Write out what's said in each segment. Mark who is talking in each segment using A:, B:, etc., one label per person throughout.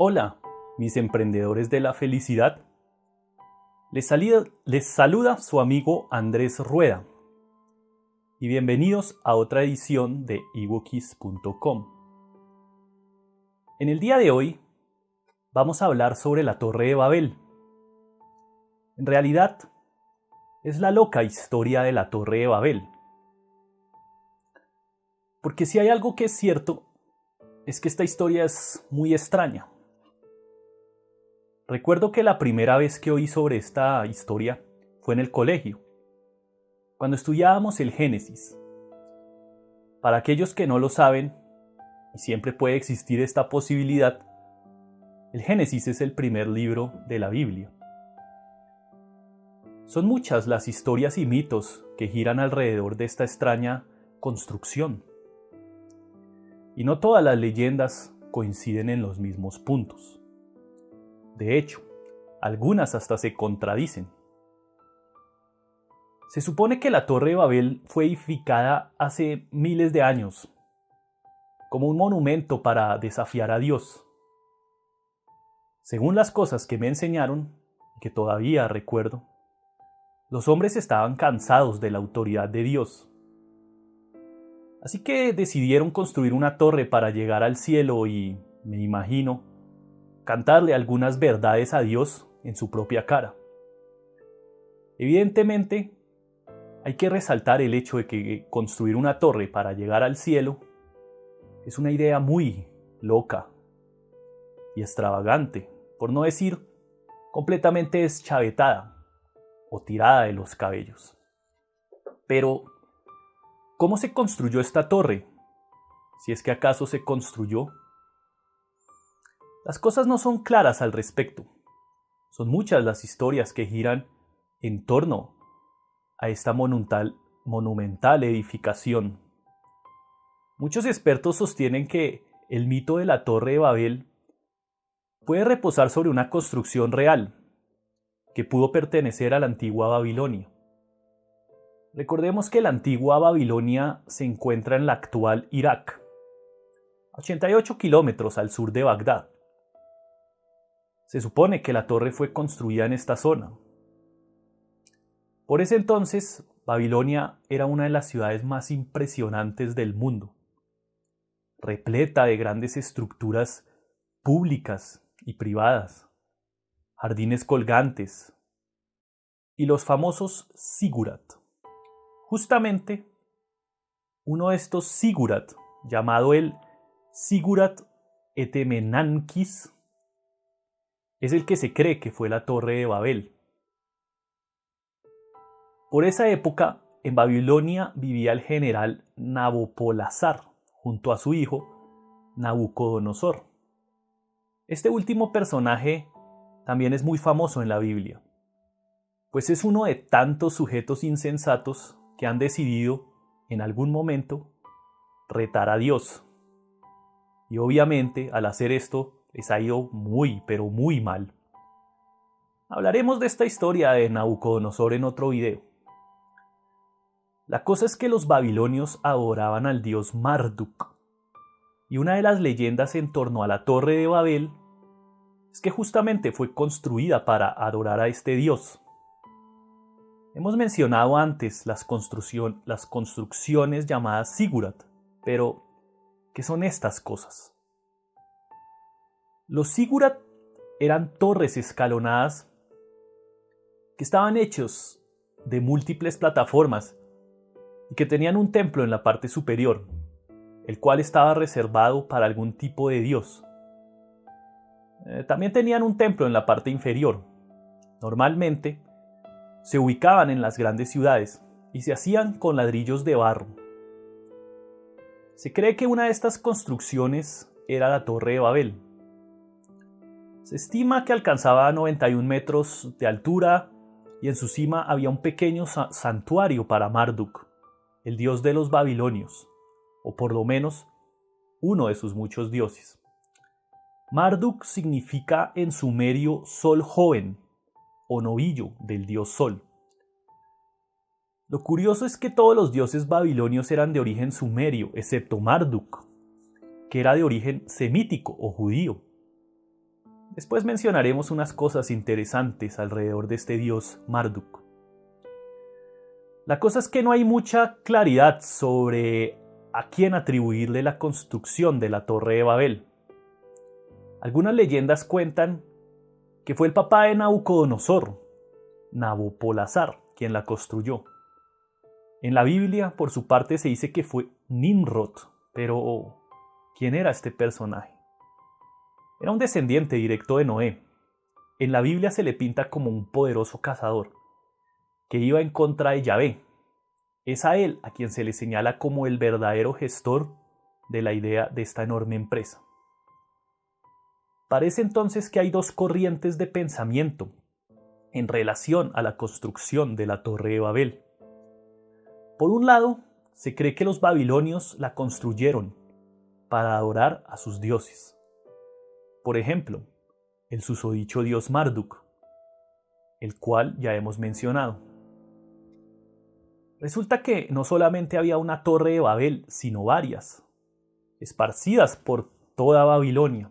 A: Hola, mis emprendedores de la felicidad. Les saluda su amigo Andrés Rueda y bienvenidos a otra edición de ebookies.com. En el día de hoy vamos a hablar sobre la Torre de Babel. En realidad, es la loca historia de la Torre de Babel. Porque si hay algo que es cierto, es que esta historia es muy extraña. Recuerdo que la primera vez que oí sobre esta historia fue en el colegio, cuando estudiábamos el Génesis. Para aquellos que no lo saben, y siempre puede existir esta posibilidad, el Génesis es el primer libro de la Biblia. Son muchas las historias y mitos que giran alrededor de esta extraña construcción. Y no todas las leyendas coinciden en los mismos puntos. De hecho, algunas hasta se contradicen. Se supone que la Torre de Babel fue edificada hace miles de años, como un monumento para desafiar a Dios. Según las cosas que me enseñaron, y que todavía recuerdo, los hombres estaban cansados de la autoridad de Dios. Así que decidieron construir una torre para llegar al cielo y, me imagino, cantarle algunas verdades a Dios en su propia cara. Evidentemente, hay que resaltar el hecho de que construir una torre para llegar al cielo es una idea muy loca y extravagante, por no decir completamente deschavetada o tirada de los cabellos. Pero, ¿cómo se construyó esta torre? Si es que acaso se construyó. Las cosas no son claras al respecto. Son muchas las historias que giran en torno a esta monumental edificación. Muchos expertos sostienen que el mito de la Torre de Babel puede reposar sobre una construcción real que pudo pertenecer a la antigua Babilonia. Recordemos que la antigua Babilonia se encuentra en la actual Irak, a 88 kilómetros al sur de Bagdad. Se supone que la torre fue construida en esta zona. Por ese entonces, Babilonia era una de las ciudades más impresionantes del mundo, repleta de grandes estructuras públicas y privadas, jardines colgantes y los famosos zigurat. Justamente, uno de estos zigurat, llamado el Zigurat Etemenankis, es el que se cree que fue la Torre de Babel. Por esa época, en Babilonia vivía el general Nabopolassar, junto a su hijo Nabucodonosor. Este último personaje también es muy famoso en la Biblia, pues es uno de tantos sujetos insensatos que han decidido, en algún momento, retar a Dios. Y obviamente, al hacer esto, les ha ido muy, pero muy mal. Hablaremos de esta historia de Nabucodonosor en otro video. La cosa es que los babilonios adoraban al dios Marduk, y una de las leyendas en torno a la Torre de Babel es que justamente fue construida para adorar a este dios. Hemos mencionado antes las construcciones llamadas zigurat, pero ¿qué son estas cosas? Los zigurat eran torres escalonadas que estaban hechos de múltiples plataformas y que tenían un templo en la parte superior, el cual estaba reservado para algún tipo de dios. También tenían un templo en la parte inferior. Normalmente se ubicaban en las grandes ciudades y se hacían con ladrillos de barro. Se cree que una de estas construcciones era la Torre de Babel. Se estima que alcanzaba 91 metros de altura y en su cima había un pequeño santuario para Marduk, el dios de los babilonios, o por lo menos uno de sus muchos dioses. Marduk significa en sumerio sol joven o novillo del dios sol. Lo curioso es que todos los dioses babilonios eran de origen sumerio, excepto Marduk, que era de origen semítico o judío. Después mencionaremos unas cosas interesantes alrededor de este dios Marduk. La cosa es que no hay mucha claridad sobre a quién atribuirle la construcción de la Torre de Babel. Algunas leyendas cuentan que fue el papá de Nabucodonosor, Nabopolassar, quien la construyó. En la Biblia, por su parte, se dice que fue Nimrod, pero ¿quién era este personaje? Era un descendiente directo de Noé. En la Biblia se le pinta como un poderoso cazador que iba en contra de Yahvé. Es a él a quien se le señala como el verdadero gestor de la idea de esta enorme empresa. Parece entonces que hay dos corrientes de pensamiento en relación a la construcción de la Torre de Babel. Por un lado, se cree que los babilonios la construyeron para adorar a sus dioses. Por ejemplo, el susodicho dios Marduk, el cual ya hemos mencionado. Resulta que no solamente había una Torre de Babel, sino varias, esparcidas por toda Babilonia.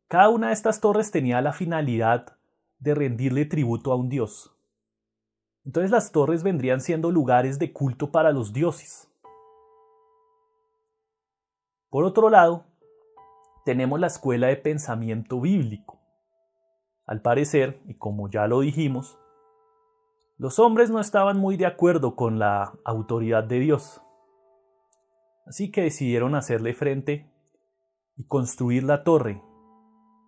A: Cada una de estas torres tenía la finalidad de rendirle tributo a un dios. Entonces las torres vendrían siendo lugares de culto para los dioses. Por otro lado, tenemos la escuela de pensamiento bíblico. Al parecer, y como ya lo dijimos, los hombres no estaban muy de acuerdo con la autoridad de Dios. Así que decidieron hacerle frente y construir la torre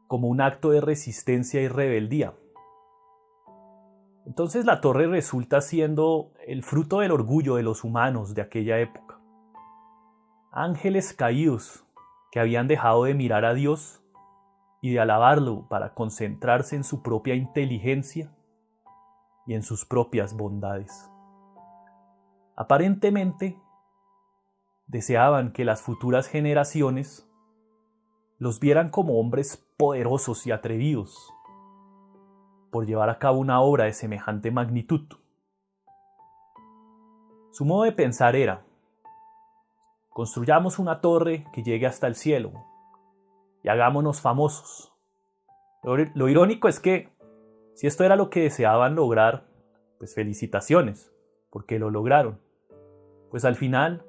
A: como un acto de resistencia y rebeldía. Entonces la torre resulta siendo el fruto del orgullo de los humanos de aquella época. Ángeles caídos que habían dejado de mirar a Dios y de alabarlo para concentrarse en su propia inteligencia y en sus propias bondades. Aparentemente, deseaban que las futuras generaciones los vieran como hombres poderosos y atrevidos por llevar a cabo una obra de semejante magnitud. Su modo de pensar era: construyamos una torre que llegue hasta el cielo y hagámonos famosos. Lo irónico es que, si esto era lo que deseaban lograr, pues felicitaciones, porque lo lograron. Pues al final,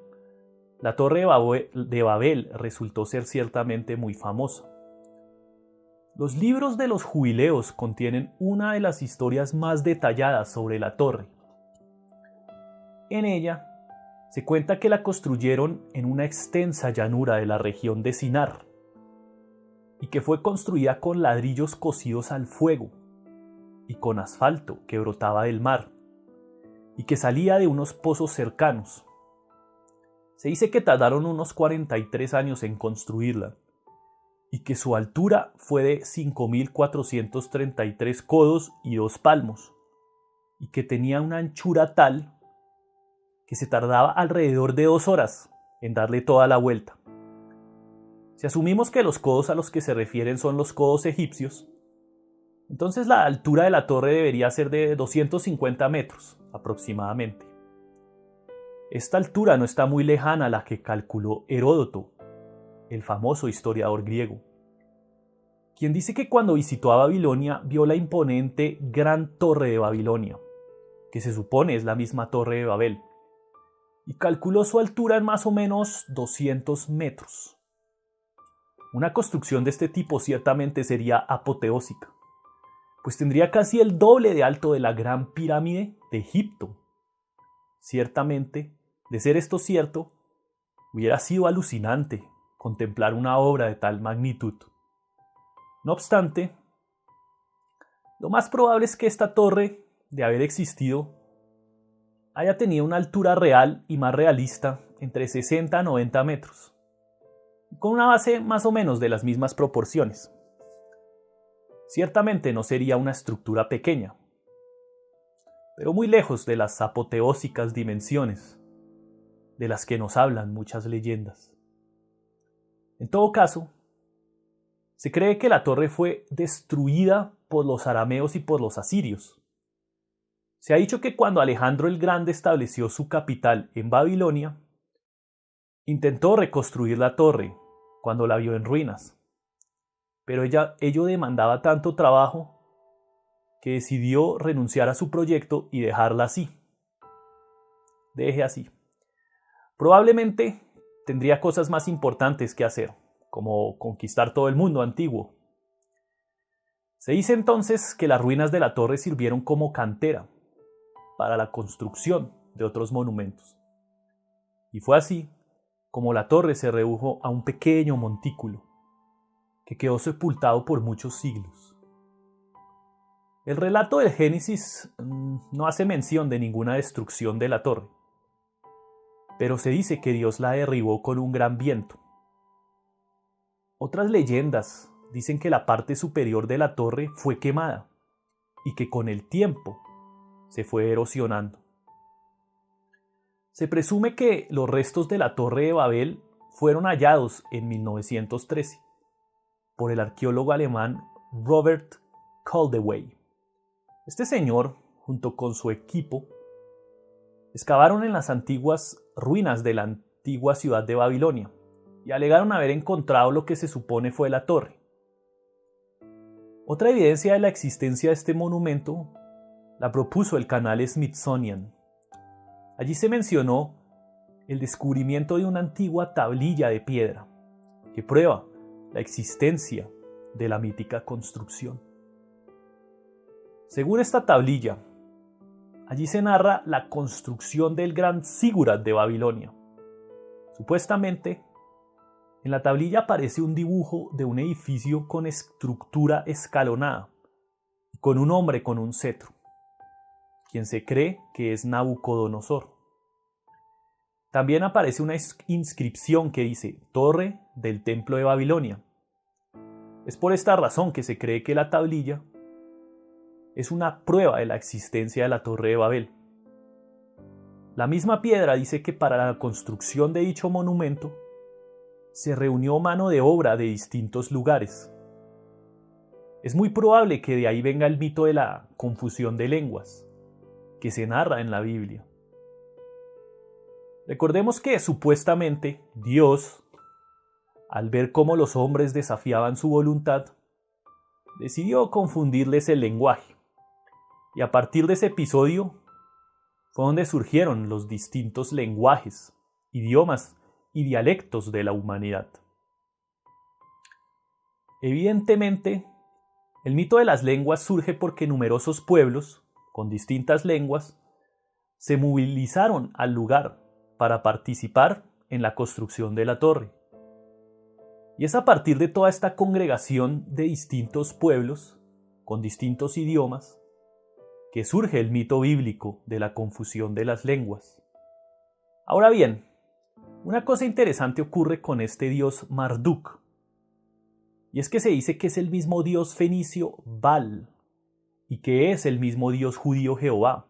A: la Torre de Babel resultó ser ciertamente muy famosa. Los libros de los jubileos contienen una de las historias más detalladas sobre la torre. En ella se cuenta que la construyeron en una extensa llanura de la región de Sinar y que fue construida con ladrillos cocidos al fuego y con asfalto que brotaba del mar y que salía de unos pozos cercanos. Se dice que tardaron unos 43 años en construirla y que su altura fue de 5.433 codos y 2 palmos y que tenía una anchura tal que se tardaba alrededor de 2 horas en darle toda la vuelta. Si asumimos que los codos a los que se refieren son los codos egipcios, entonces la altura de la torre debería ser de 250 metros aproximadamente. Esta altura no está muy lejana a la que calculó Heródoto, el famoso historiador griego, quien dice que cuando visitó a Babilonia vio la imponente Gran Torre de Babilonia, que se supone es la misma Torre de Babel, y calculó su altura en más o menos 200 metros. Una construcción de este tipo ciertamente sería apoteósica, pues tendría casi el doble de alto de la Gran Pirámide de Egipto. Ciertamente, de ser esto cierto, hubiera sido alucinante contemplar una obra de tal magnitud. No obstante, lo más probable es que esta torre, de haber existido, haya tenido una altura real y más realista entre 60 a 90 metros, con una base más o menos de las mismas proporciones. Ciertamente no sería una estructura pequeña, pero muy lejos de las apoteósicas dimensiones de las que nos hablan muchas leyendas. En todo caso, se cree que la torre fue destruida por los arameos y por los asirios. Se ha dicho que cuando Alejandro el Grande estableció su capital en Babilonia, intentó reconstruir la torre cuando la vio en ruinas, pero ello demandaba tanto trabajo que decidió renunciar a su proyecto y dejarla así. Deje así. Probablemente tendría cosas más importantes que hacer, como conquistar todo el mundo antiguo. Se dice entonces que las ruinas de la torre sirvieron como cantera para la construcción de otros monumentos. Y fue así como la torre se redujo a un pequeño montículo que quedó sepultado por muchos siglos. El relato del Génesis no hace mención de ninguna destrucción de la torre, pero se dice que Dios la derribó con un gran viento. Otras leyendas dicen que la parte superior de la torre fue quemada y que con el tiempo se fue erosionando. Se presume que los restos de la Torre de Babel fueron hallados en 1913 por el arqueólogo alemán Robert Koldewey. Este señor, junto con su equipo, excavaron en las antiguas ruinas de la antigua ciudad de Babilonia y alegaron haber encontrado lo que se supone fue la torre. Otra evidencia de la existencia de este monumento la propuso el canal Smithsonian. Allí se mencionó el descubrimiento de una antigua tablilla de piedra que prueba la existencia de la mítica construcción. Según esta tablilla, allí se narra la construcción del gran Zigurat de Babilonia. Supuestamente, en la tablilla aparece un dibujo de un edificio con estructura escalonada, con un hombre con un cetro, quien se cree que es Nabucodonosor. También aparece una inscripción que dice Torre del Templo de Babilonia. Es por esta razón que se cree que la tablilla es una prueba de la existencia de la Torre de Babel. La misma piedra dice que para la construcción de dicho monumento se reunió mano de obra de distintos lugares. Es muy probable que de ahí venga el mito de la confusión de lenguas, que se narra en la Biblia. Recordemos que supuestamente Dios, al ver cómo los hombres desafiaban su voluntad, decidió confundirles el lenguaje. Y a partir de ese episodio fue donde surgieron los distintos lenguajes, idiomas y dialectos de la humanidad. Evidentemente, el mito de las lenguas surge porque numerosos pueblos, con distintas lenguas, se movilizaron al lugar para participar en la construcción de la torre. Y es a partir de toda esta congregación de distintos pueblos, con distintos idiomas, que surge el mito bíblico de la confusión de las lenguas. Ahora bien, una cosa interesante ocurre con este dios Marduk, y es que se dice que es el mismo dios fenicio Baal, y que es el mismo dios judío Jehová.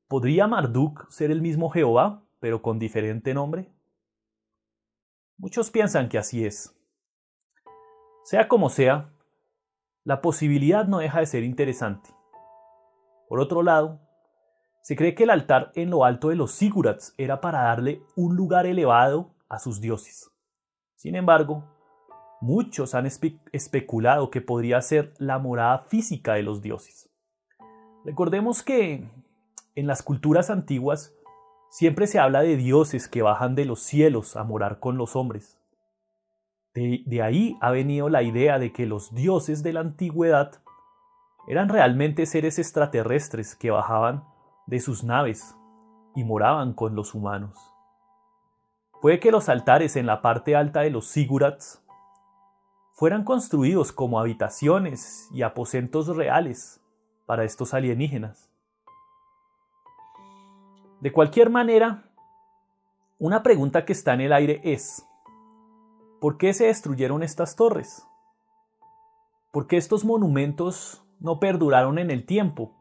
A: ¿Podría Marduk ser el mismo Jehová, pero con diferente nombre? Muchos piensan que así es. Sea como sea, la posibilidad no deja de ser interesante. Por otro lado, se cree que el altar en lo alto de los zigurats era para darle un lugar elevado a sus dioses. Sin embargo, muchos han especulado que podría ser la morada física de los dioses. Recordemos que en las culturas antiguas siempre se habla de dioses que bajan de los cielos a morar con los hombres. De ahí ha venido la idea de que los dioses de la antigüedad eran realmente seres extraterrestres que bajaban de sus naves y moraban con los humanos. Puede que los altares en la parte alta de los zigurats fueran construidos como habitaciones y aposentos reales para estos alienígenas. De cualquier manera, una pregunta que está en el aire es: ¿por qué se destruyeron estas torres? ¿Por qué estos monumentos no perduraron en el tiempo,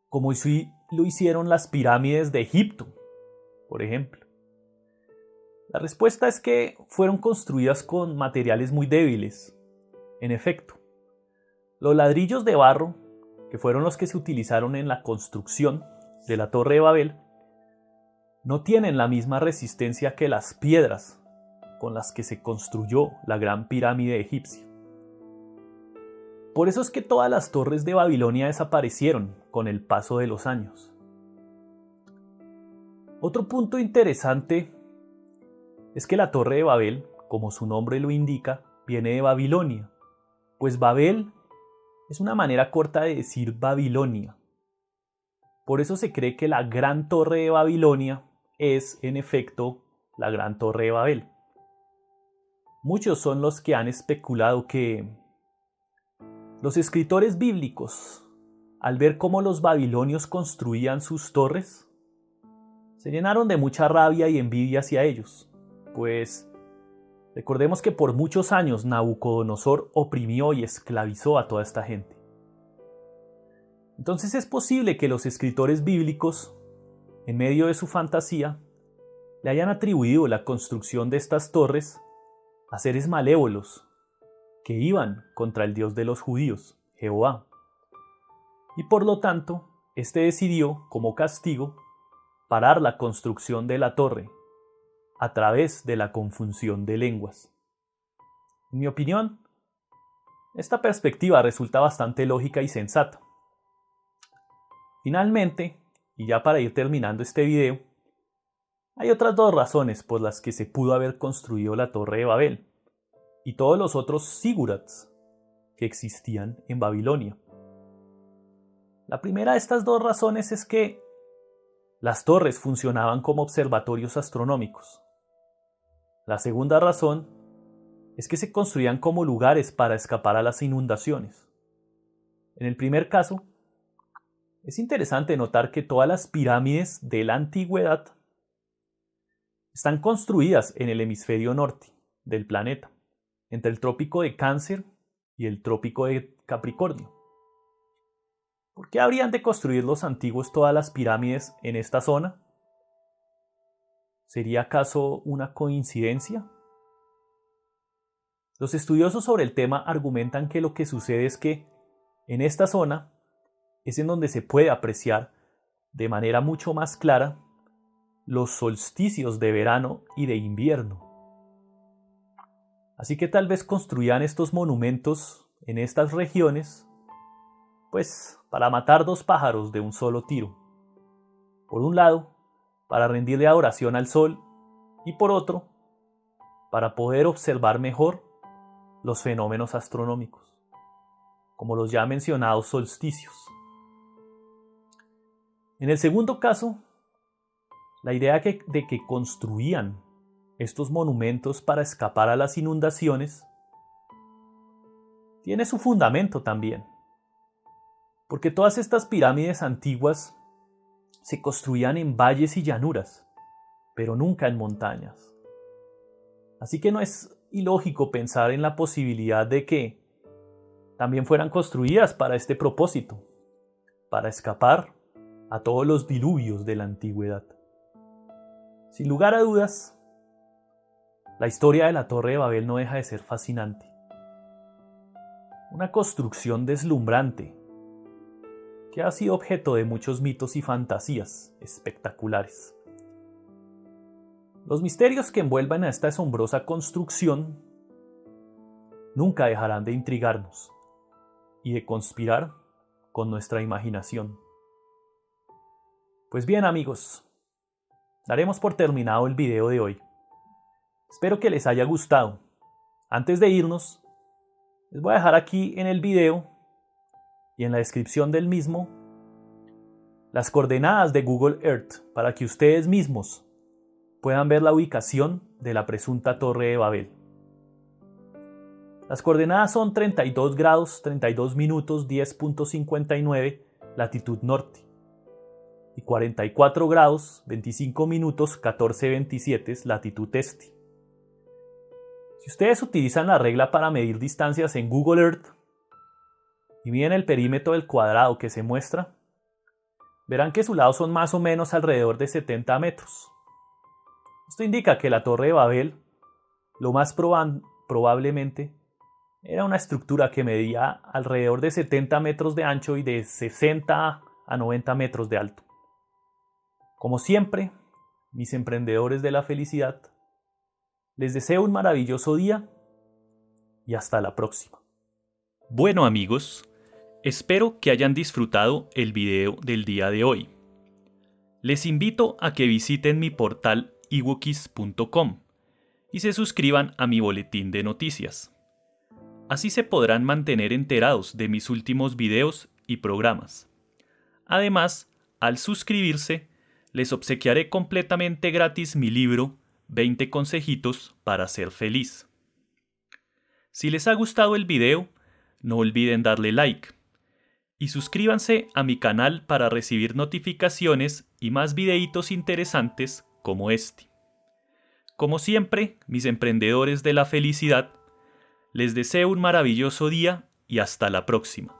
A: como si lo hicieron las pirámides de Egipto, por ejemplo? La respuesta es que fueron construidas con materiales muy débiles. En efecto, los ladrillos de barro, que fueron los que se utilizaron en la construcción de la Torre de Babel, no tienen la misma resistencia que las piedras con las que se construyó la gran pirámide egipcia. Por eso es que todas las torres de Babilonia desaparecieron con el paso de los años. Otro punto interesante es que la Torre de Babel, como su nombre lo indica, viene de Babilonia, pues Babel es una manera corta de decir Babilonia. Por eso se cree que la Gran Torre de Babilonia es, en efecto, la Gran Torre de Babel. Muchos son los que han especulado que los escritores bíblicos, al ver cómo los babilonios construían sus torres, se llenaron de mucha rabia y envidia hacia ellos, pues recordemos que por muchos años Nabucodonosor oprimió y esclavizó a toda esta gente. Entonces es posible que los escritores bíblicos, en medio de su fantasía, le hayan atribuido la construcción de estas torres a seres malévolos que iban contra el Dios de los judíos, Jehová. Y por lo tanto, éste decidió, como castigo, parar la construcción de la torre a través de la confusión de lenguas. En mi opinión, esta perspectiva resulta bastante lógica y sensata. Finalmente, y ya para ir terminando este video, hay otras dos razones por las que se pudo haber construido la Torre de Babel y todos los otros zigurats que existían en Babilonia. La primera de estas dos razones es que las torres funcionaban como observatorios astronómicos. La segunda razón es que se construían como lugares para escapar a las inundaciones. En el primer caso, es interesante notar que todas las pirámides de la antigüedad están construidas en el hemisferio norte del planeta, entre el trópico de Cáncer y el trópico de Capricornio. ¿Por qué habrían de construir los antiguos todas las pirámides en esta zona? ¿Sería acaso una coincidencia? Los estudiosos sobre el tema argumentan que lo que sucede es que en esta zona es en donde se puede apreciar de manera mucho más clara los solsticios de verano y de invierno. Así que tal vez construían estos monumentos en estas regiones, pues para matar dos pájaros de un solo tiro. Por un lado, para rendirle adoración al sol, y por otro, para poder observar mejor los fenómenos astronómicos, como los ya mencionados solsticios. En el segundo caso, la idea de que construían estos monumentos para escapar a las inundaciones tiene su fundamento también, porque todas estas pirámides antiguas se construían en valles y llanuras, pero nunca en montañas. Así que no es ilógico pensar en la posibilidad de que también fueran construidas para este propósito, para escapar a todos los diluvios de la antigüedad. Sin lugar a dudas, la historia de la Torre de Babel no deja de ser fascinante. Una construcción deslumbrante que ha sido objeto de muchos mitos y fantasías espectaculares. Los misterios que envuelven a esta asombrosa construcción nunca dejarán de intrigarnos y de conspirar con nuestra imaginación. Pues bien, amigos, daremos por terminado el video de hoy. Espero que les haya gustado. Antes de irnos, les voy a dejar aquí en el video y en la descripción del mismo las coordenadas de Google Earth para que ustedes mismos puedan ver la ubicación de la presunta Torre de Babel. Las coordenadas son 32 grados 32 minutos 10.59 latitud norte y 44 grados 25 minutos 14.27 latitud este. Si ustedes utilizan la regla para medir distancias en Google Earth y miden el perímetro del cuadrado que se muestra, verán que sus lados son más o menos alrededor de 70 metros. Esto indica que la Torre de Babel, lo más probablemente, era una estructura que medía alrededor de 70 metros de ancho y de 60 a 90 metros de alto. Como siempre, mis emprendedores de la felicidad, Les deseo un maravilloso día y hasta la próxima. Bueno amigos, espero que hayan disfrutado el video del día de hoy. Les invito a que visiten mi portal ewokis.com y se suscriban a mi boletín de noticias. Así se podrán mantener enterados de mis últimos videos y programas. Además, al suscribirse, les obsequiaré completamente gratis mi libro 20 consejitos para ser feliz. Si les ha gustado el video, no olviden darle like y suscríbanse a mi canal para recibir notificaciones y más videitos interesantes como este. Como siempre, mis emprendedores de la felicidad, les deseo un maravilloso día y hasta la próxima.